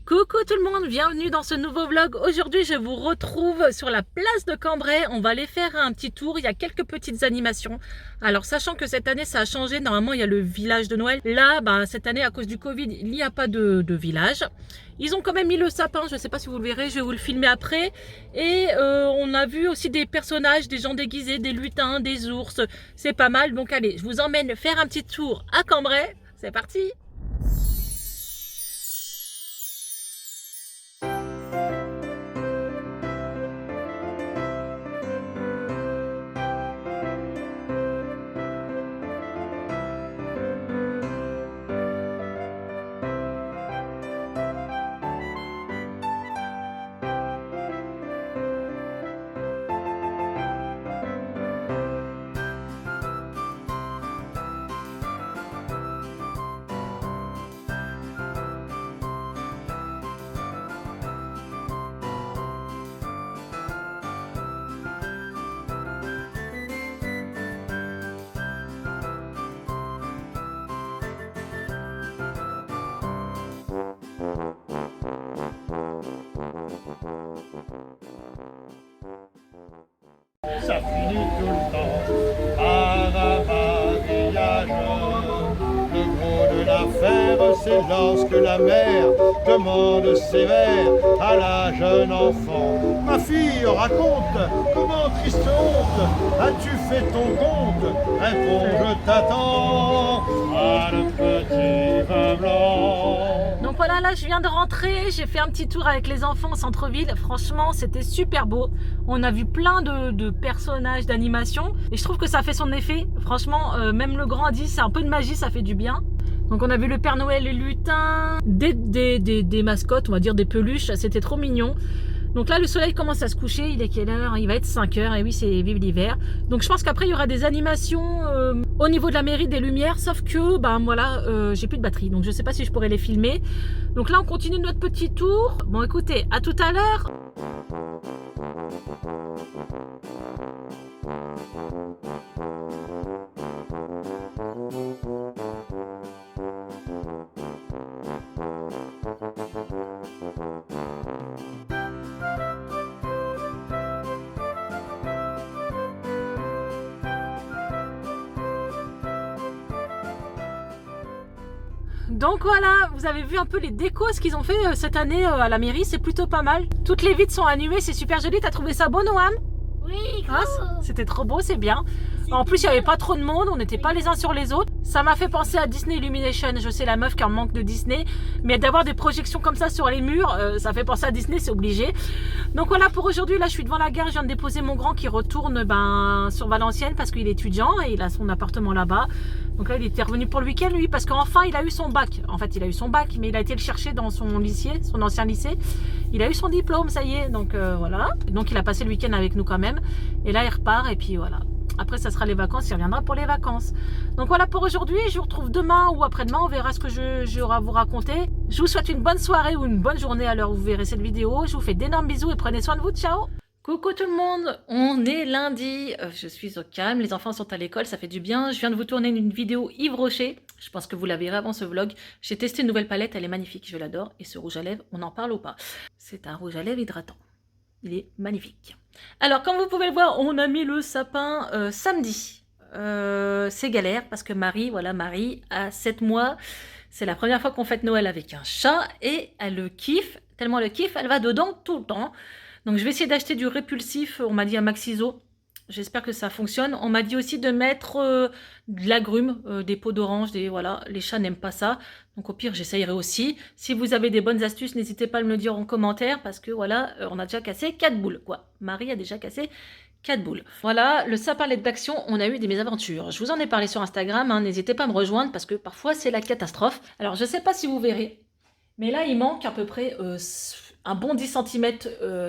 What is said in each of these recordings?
Coucou tout le monde, bienvenue dans ce nouveau vlog. Aujourd'hui je vous retrouve sur la place de Cambrai. On va aller faire un petit tour, il y a quelques petites animations. Alors sachant que cette année ça a changé, normalement il y a le village de Noël. Là, cette année à cause du Covid, il n'y a pas de village. Ils ont quand même mis le sapin, je ne sais pas si vous le verrez, je vais vous le filmer après. Et on a vu aussi des personnages, des gens déguisés, des lutins, des ours. C'est pas mal, donc allez, je vous emmène faire un petit tour à Cambrai. C'est parti! Ça finit tout le temps par un mariage. Le gros de l'affaire, c'est lorsque la mère demande sévère à la jeune enfant: ma fille, raconte, comment triste honte as-tu fait ton compte? Réponds, je t'attends. Ah, le petit vin blanc. Donc voilà, là je viens de rentrer, j'ai fait un petit tour avec les enfants au centre-ville. Franchement, c'était super beau. On a vu plein de personnages, d'animations. Et je trouve que ça fait son effet. Franchement, même le grand dit, c'est un peu de magie, ça fait du bien. Donc on a vu le Père Noël, les lutins, des mascottes, on va dire des peluches. C'était trop mignon. Donc là, le soleil commence à se coucher. Il est quelle heure? Il va être 5 heures. Et oui, c'est vive l'hiver. Donc je pense qu'après, il y aura des animations au niveau de la mairie, des lumières. Sauf que, voilà, j'ai plus de batterie. Donc je sais pas si je pourrais les filmer. Donc là, on continue notre petit tour. Bon, écoutez, à tout à l'heure. Donc voilà, vous avez vu un peu les décos, ce qu'ils ont fait cette année à la mairie, c'est plutôt pas mal. Toutes les vitres sont allumées, c'est super joli. T'as trouvé ça beau, Noam? Oui, Ah, c'était trop beau, c'est bien. En plus, il n'y avait pas trop de monde, on n'était pas les uns sur les autres. Ça m'a fait penser à Disney Illumination. Je sais, la meuf qui en manque de Disney, mais d'avoir des projections comme ça sur les murs, ça fait penser à Disney, c'est obligé. Donc voilà pour aujourd'hui. Là, je suis devant la gare, je viens de déposer mon grand qui retourne sur Valenciennes parce qu'il est étudiant et il a son appartement là-bas. Donc là, il était revenu pour le week-end, lui, parce qu'enfin, il a eu son bac. En fait, il a eu son bac, mais il a été le chercher dans son lycée, son ancien lycée. Il a eu son diplôme, ça y est. Donc voilà. Donc il a passé le week-end avec nous quand même. Et là, il repart et puis voilà. Après, ça sera les vacances, il reviendra pour les vacances. Donc voilà pour aujourd'hui. Je vous retrouve demain ou après-demain. On verra ce que j'aurai à vous raconter. Je vous souhaite une bonne soirée ou une bonne journée à l'heure où vous verrez cette vidéo. Je vous fais d'énormes bisous et prenez soin de vous. Ciao! Coucou tout le monde, on est lundi, je suis au calme, les enfants sont à l'école, ça fait du bien. Je viens de vous tourner une vidéo Yves Rocher, je pense que vous la verrez avant ce vlog. J'ai testé une nouvelle palette, elle est magnifique, je l'adore. Et ce rouge à lèvres, on en parle ou pas? C'est un rouge à lèvres hydratant, il est magnifique. Alors comme vous pouvez le voir, on a mis le sapin samedi. C'est galère parce que Marie a 7 mois. C'est la première fois qu'on fête Noël avec un chat et elle le kiffe, tellement elle le kiffe, elle va dedans tout le temps. Donc je vais essayer d'acheter du répulsif, on m'a dit un Maxiso, j'espère que ça fonctionne. On m'a dit aussi de mettre de l'agrumes, des peaux d'orange, voilà, les chats n'aiment pas ça. Donc au pire j'essayerai aussi. Si vous avez des bonnes astuces, n'hésitez pas à me le dire en commentaire parce que voilà, on a déjà cassé 4 boules quoi. Marie a déjà cassé 4 boules. Voilà, le sapin LED d'action, on a eu des mésaventures. Je vous en ai parlé sur Instagram, hein, n'hésitez pas à me rejoindre parce que parfois c'est la catastrophe. Alors je sais pas si vous verrez, mais là il manque à peu près un bon 10 cm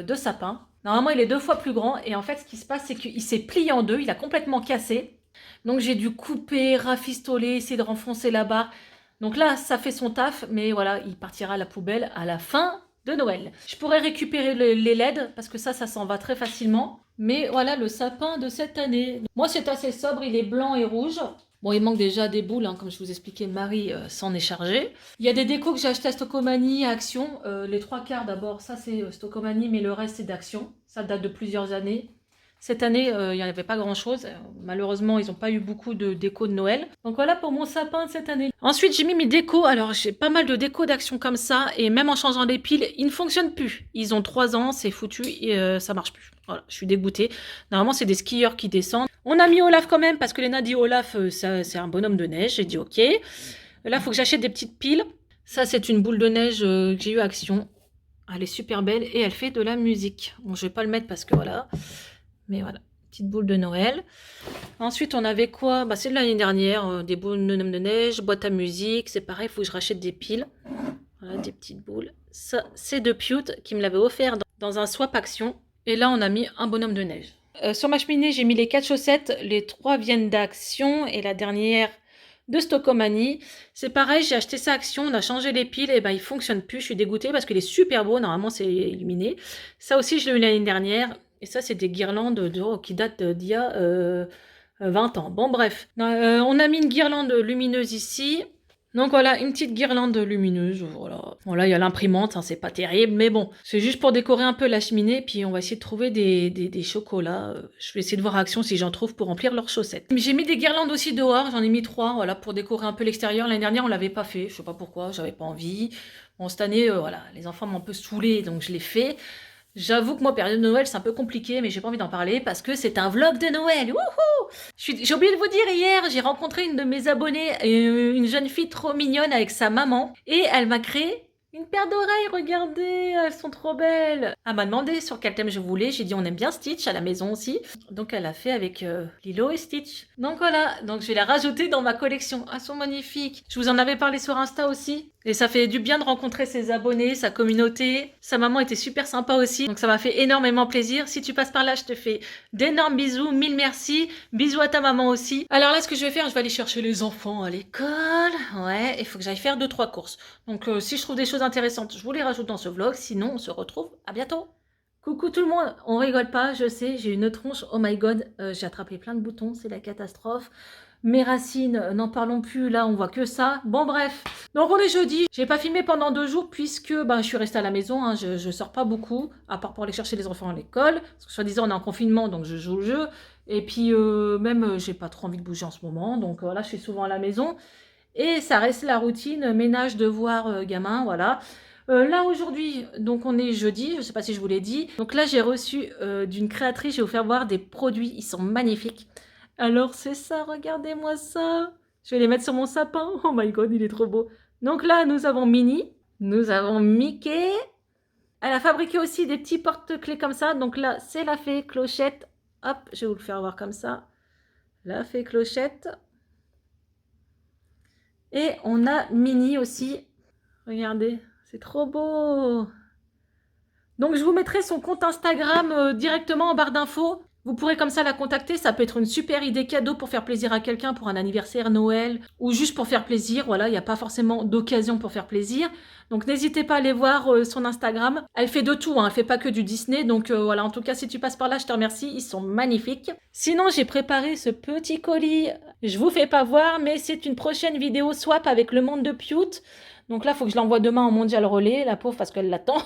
de sapin. Normalement, il est 2 fois plus grand. Et en fait, ce qui se passe, c'est qu'il s'est plié en deux. Il a complètement cassé. Donc, j'ai dû couper, rafistoler, essayer de renfoncer la barre. Donc là, ça fait son taf. Mais voilà, il partira à la poubelle à la fin de Noël. Je pourrais récupérer les LED parce que ça s'en va très facilement. Mais voilà le sapin de cette année. Moi, c'est assez sobre. Il est blanc et rouge. Bon, il manque déjà des boules, hein, comme je vous expliquais, Marie s'en est chargée. Il y a des décos que j'ai acheté à Stockomanie, à Action. Les 3 quarts d'abord, ça c'est Stockomanie, mais le reste c'est d'Action. Ça date de plusieurs années. Cette année, il n'y en avait pas grand-chose. Malheureusement, ils n'ont pas eu beaucoup de déco de Noël. Donc voilà pour mon sapin de cette année. Ensuite, j'ai mis mes décos. Alors, j'ai pas mal de décos d'Action comme ça. Et même en changeant les piles, ils ne fonctionnent plus. Ils ont 3 ans, c'est foutu et ça marche plus. Voilà, je suis dégoûtée. Normalement, c'est des skieurs qui descendent. On a mis Olaf quand même, parce que Léna dit Olaf, c'est un bonhomme de neige. J'ai dit ok. Là, il faut que j'achète des petites piles. Ça, c'est une boule de neige que j'ai eu à Action. Elle est super belle et elle fait de la musique. Bon, je vais pas le mettre parce que voilà. Mais voilà, petite boule de Noël. Ensuite, on avait quoi? Bah, c'est de l'année dernière, des boules de neige, boîte à musique. C'est pareil, il faut que je rachète des piles. Voilà, des petites boules. Ça, c'est de Pewt qui me l'avait offert dans un swap Action. Et là, on a mis un bonhomme de neige. Sur ma cheminée, j'ai mis les 4 chaussettes. Les 3 viennent d'Action et la dernière de Stockomanie. C'est pareil, j'ai acheté ça Action, on a changé les piles et ben il fonctionne plus. Je suis dégoûtée parce qu'il est super beau. Normalement, c'est illuminé. Ça aussi, je l'ai eu l'année dernière. Et ça, c'est des guirlandes qui datent d'il y a 20 ans. Bon, bref. On a mis une guirlande lumineuse ici. Donc voilà, une petite guirlande lumineuse. Voilà. Bon, là, il y a l'imprimante, hein, c'est pas terrible. Mais bon, c'est juste pour décorer un peu la cheminée. Puis on va essayer de trouver des chocolats. Je vais essayer de voir à Action si j'en trouve pour remplir leurs chaussettes. J'ai mis des guirlandes aussi dehors. J'en ai mis 3, voilà, pour décorer un peu l'extérieur. L'année dernière, on l'avait pas fait. Je sais pas pourquoi, j'avais pas envie. Bon, cette année, voilà, les enfants m'ont un peu saoulée, donc je l'ai fait. J'avoue que moi, période de Noël, c'est un peu compliqué, mais j'ai pas envie d'en parler parce que c'est un vlog de Noël. Wouhou! J'ai oublié de vous dire, hier, j'ai rencontré une de mes abonnées, une jeune fille trop mignonne avec sa maman, et elle m'a créé une paire d'oreilles, regardez, elles sont trop belles. Elle m'a demandé sur quel thème je voulais, j'ai dit on aime bien Stitch à la maison aussi. Donc elle a fait avec Lilo et Stitch. Donc voilà, donc je vais la rajouter dans ma collection. Elles sont magnifiques. Je vous en avais parlé sur Insta aussi. Et ça fait du bien de rencontrer ses abonnés, sa communauté. Sa maman était super sympa aussi, donc ça m'a fait énormément plaisir. Si tu passes par là, je te fais d'énormes bisous, 1000 merci. Bisous à ta maman aussi. Alors là, ce que je vais faire, je vais aller chercher les enfants à l'école. Ouais, il faut que j'aille faire 2-3 courses. Donc si je trouve des choses intéressantes, je vous les rajoute dans ce vlog. Sinon, on se retrouve à bientôt. Coucou tout le monde, on rigole pas, je sais, j'ai une tronche, oh my god, j'ai attrapé plein de boutons, c'est la catastrophe. Mes racines, n'en parlons plus, là on voit que ça. Bon bref, donc on est jeudi, j'ai pas filmé pendant 2 jours puisque je suis restée à la maison, hein, je sors pas beaucoup, à part pour aller chercher les enfants à l'école, parce que soi-disant on est en confinement donc je joue le jeu, et puis même j'ai pas trop envie de bouger en ce moment, donc voilà, je suis souvent à la maison, et ça reste la routine, ménage, devoir, gamin, voilà. Là aujourd'hui, donc on est jeudi, je sais pas si je vous l'ai dit, donc là j'ai reçu d'une créatrice, j'ai offert voir des produits, ils sont magnifiques. Alors c'est ça, regardez-moi ça. Je vais les mettre sur mon sapin. Oh my god, il est trop beau. Donc là, nous avons Minnie. Nous avons Mickey. Elle a fabriqué aussi des petits porte-clés comme ça. Donc là, c'est la fée Clochette. Hop, je vais vous le faire voir comme ça. La fée Clochette. Et on a Minnie aussi. Regardez, c'est trop beau. Donc je vous mettrai son compte Instagram directement en barre d'infos. Vous pourrez comme ça la contacter, ça peut être une super idée cadeau pour faire plaisir à quelqu'un pour un anniversaire, Noël, ou juste pour faire plaisir, voilà, il n'y a pas forcément d'occasion pour faire plaisir. Donc n'hésitez pas à aller voir son Instagram. Elle fait de tout, hein, elle fait pas que du Disney, donc voilà, en tout cas si tu passes par là, je te remercie, ils sont magnifiques. Sinon j'ai préparé ce petit colis, je vous fais pas voir, mais c'est une prochaine vidéo swap avec le monde de Pewt. Donc là, il faut que je l'envoie demain en Mondial Relais, la pauvre, parce qu'elle l'attend.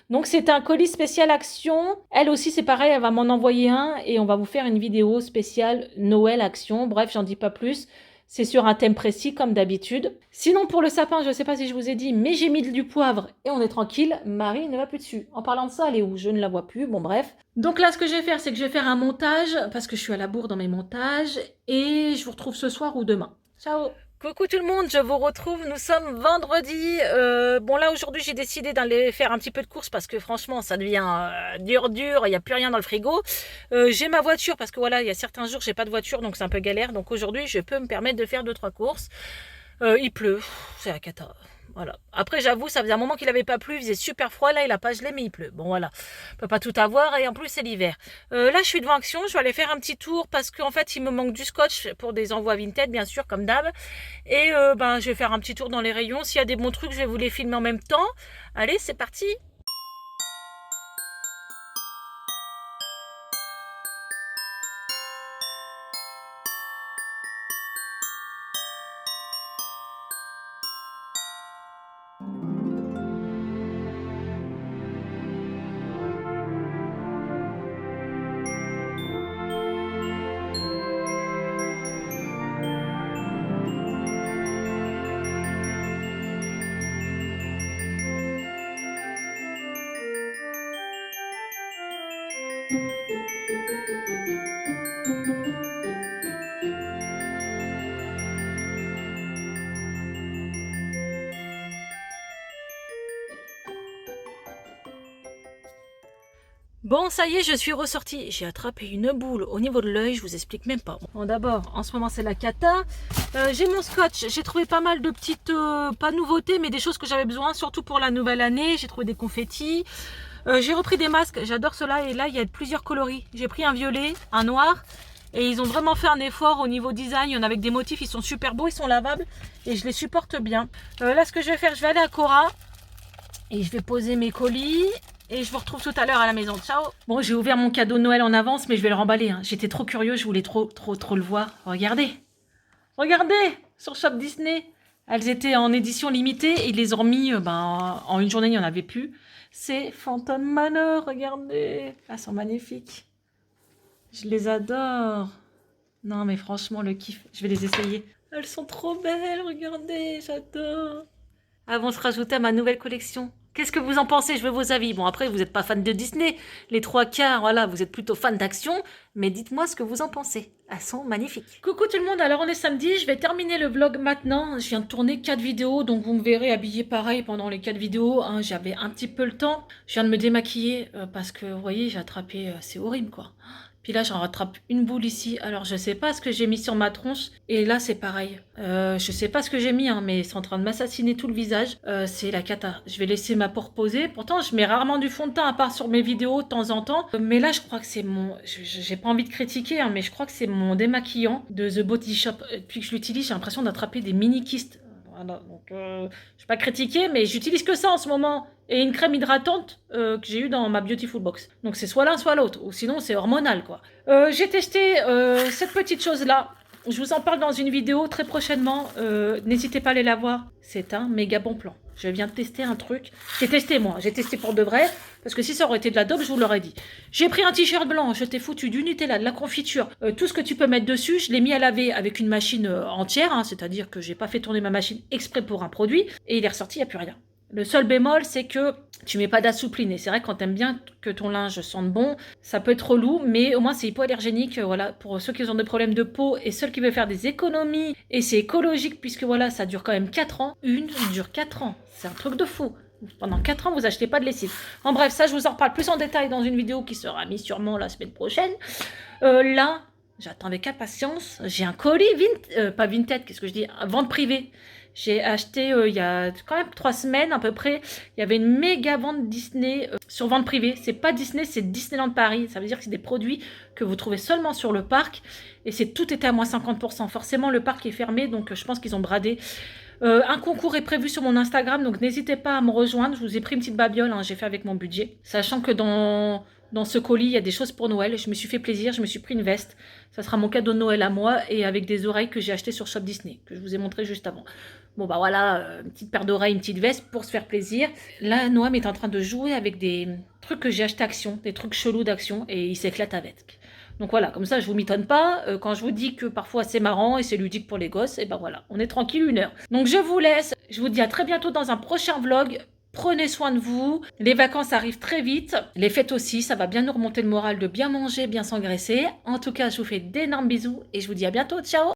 Donc c'est un colis spécial Action. Elle aussi, c'est pareil, elle va m'en envoyer un et on va vous faire une vidéo spéciale Noël Action. Bref, j'en dis pas plus. C'est sur un thème précis, comme d'habitude. Sinon, pour le sapin, je ne sais pas si je vous ai dit, mais j'ai mis du poivre et on est tranquille. Marie ne va plus dessus. En parlant de ça, elle est où? Je ne la vois plus. Bon, bref. Donc là, ce que je vais faire, c'est que je vais faire un montage, parce que je suis à la bourre dans mes montages. Et je vous retrouve ce soir ou demain. Ciao! Coucou tout le monde, je vous retrouve, nous sommes vendredi. Bon là aujourd'hui j'ai décidé d'aller faire un petit peu de course parce que franchement ça devient dur, il n'y a plus rien dans le frigo. J'ai ma voiture parce que voilà, il y a certains jours j'ai pas de voiture donc c'est un peu galère. Donc aujourd'hui je peux me permettre de faire 2-3 courses. Il pleut, c'est la cata. Voilà. Après, j'avoue, ça faisait un moment qu'il n'avait pas plu, il faisait super froid, là il a pas gelé, mais il pleut. Bon voilà, on peut pas tout avoir et en plus c'est l'hiver. Là, je suis devant Action, je vais aller faire un petit tour parce qu'en fait, il me manque du scotch pour des envois Vinted, bien sûr, comme d'hab. Et je vais faire un petit tour dans les rayons. S'il y a des bons trucs, je vais vous les filmer en même temps. Allez, c'est parti! Bon, ça y est, je suis ressortie. J'ai attrapé une boule au niveau de l'œil, je vous explique même pas. Bon, d'abord, en ce moment, c'est la cata. J'ai mon scotch. J'ai trouvé pas mal de petites, pas nouveautés, mais des choses que j'avais besoin, surtout pour la nouvelle année. J'ai trouvé des confettis. J'ai repris des masques. J'adore cela. Et là, il y a plusieurs coloris. J'ai pris un violet, un noir. Et ils ont vraiment fait un effort au niveau design. Il y en a avec des motifs, ils sont super beaux, ils sont lavables. Et je les supporte bien. Là, ce que je vais faire, je vais aller à Cora. Et je vais poser mes colis. Et je vous retrouve tout à l'heure à la maison. Ciao. Bon, j'ai ouvert mon cadeau de Noël en avance, mais je vais le remballer. Hein. J'étais trop curieux, je voulais trop le voir. Regardez. Regardez sur Shop Disney. Elles étaient en édition limitée et ils les ont remis en une journée, il n'y en avait plus. C'est Phantom Manor, regardez. Elles sont magnifiques. Je les adore. Non, mais franchement, le kiff. Je vais les essayer. Elles sont trop belles, regardez, j'adore. Elles vont se rajouter à ma nouvelle collection. Qu'est-ce que vous en pensez? Je veux vos avis. Bon, après, vous n'êtes pas fan de Disney. Les 3/4, voilà, vous êtes plutôt fan d'action. Mais dites-moi ce que vous en pensez. Elles sont magnifiques. Coucou tout le monde, alors on est samedi. Je vais terminer le vlog maintenant. Je viens de tourner 4 vidéos, donc vous me verrez habillée pareil pendant les 4 vidéos. Hein, j'avais un petit peu le temps. Je viens de me démaquiller parce que, vous voyez, j'ai attrapé... c'est horrible, quoi. Puis là, j'en rattrape une boule ici. Alors, je sais pas ce que j'ai mis sur ma tronche. Et là, c'est pareil. Je sais pas ce que j'ai mis, hein, mais c'est en train de m'assassiner tout le visage. C'est la cata. Je vais laisser ma peau reposer. Pourtant, je mets rarement du fond de teint, à part sur mes vidéos de temps en temps. Mais là, je crois que c'est mon... J'ai pas envie de critiquer, hein, mais je crois que c'est mon démaquillant de The Body Shop. Depuis que je l'utilise, j'ai l'impression d'attraper des mini-kystes. Voilà, donc je ne vais pas critiquer, mais j'utilise que ça en ce moment. Et une crème hydratante que j'ai eue dans ma Beautiful Box. Donc c'est soit l'un, soit l'autre. Ou sinon, c'est hormonal, quoi. J'ai testé cette petite chose-là. Je vous en parle dans une vidéo très prochainement. N'hésitez pas à aller la voir. C'est un méga bon plan. Je viens de tester un truc. J'ai testé, moi. J'ai testé pour de vrai. Parce que si ça aurait été de la dope, je vous l'aurais dit. J'ai pris un t-shirt blanc. Je t'ai foutu du Nutella, de la confiture. Tout ce que tu peux mettre dessus. Je l'ai mis à laver avec une machine entière. Hein, c'est-à-dire que j'ai pas fait tourner ma machine exprès pour un produit. Et il est ressorti, il n'y a plus rien. Le seul bémol, c'est que tu mets pas d'assoupline. Et c'est vrai, quand t'aimes bien que ton linge sente bon, ça peut être relou, mais au moins c'est hypoallergénique. Voilà, pour ceux qui ont des problèmes de peau et ceux qui veulent faire des économies. Et c'est écologique, puisque voilà, ça dure quand même 4 ans. Une dure 4 ans. C'est un truc de fou. Pendant 4 ans, vous achetez pas de lessive. En bref, ça, je vous en reparle plus en détail dans une vidéo qui sera mise sûrement la semaine prochaine. Là, j'attends avec impatience. J'ai un colis, pas Vinted, qu'est-ce que je dis, vente privée. J'ai acheté il y a quand même 3 semaines à peu près. Il y avait une méga vente Disney sur vente privée. C'est pas Disney, c'est Disneyland Paris. Ça veut dire que c'est des produits que vous trouvez seulement sur le parc. Et tout était à moins 50%. Forcément, le parc est fermé, donc je pense qu'ils ont bradé. Un concours est prévu sur mon Instagram, donc n'hésitez pas à me rejoindre. Je vous ai pris une petite babiole, hein, j'ai fait avec mon budget. Sachant que dans ce colis, il y a des choses pour Noël. Je me suis fait plaisir, je me suis pris une veste. Ça sera mon cadeau de Noël à moi et avec des oreilles que j'ai achetées sur Shop Disney, que je vous ai montré juste avant. Bon bah voilà, une petite paire d'oreilles, une petite veste pour se faire plaisir. Là, Noam est en train de jouer avec des trucs que j'ai achetés Action, des trucs chelous d'Action et il s'éclate avec. Donc voilà, comme ça je vous m'étonne pas. Quand je vous dis que parfois c'est marrant et c'est ludique pour les gosses, et ben voilà, on est tranquille 1 heure. Donc je vous laisse, je vous dis à très bientôt dans un prochain vlog. Prenez soin de vous, les vacances arrivent très vite, les fêtes aussi, ça va bien nous remonter le moral de bien manger, bien s'engraisser. En tout cas, je vous fais d'énormes bisous et je vous dis à bientôt, ciao!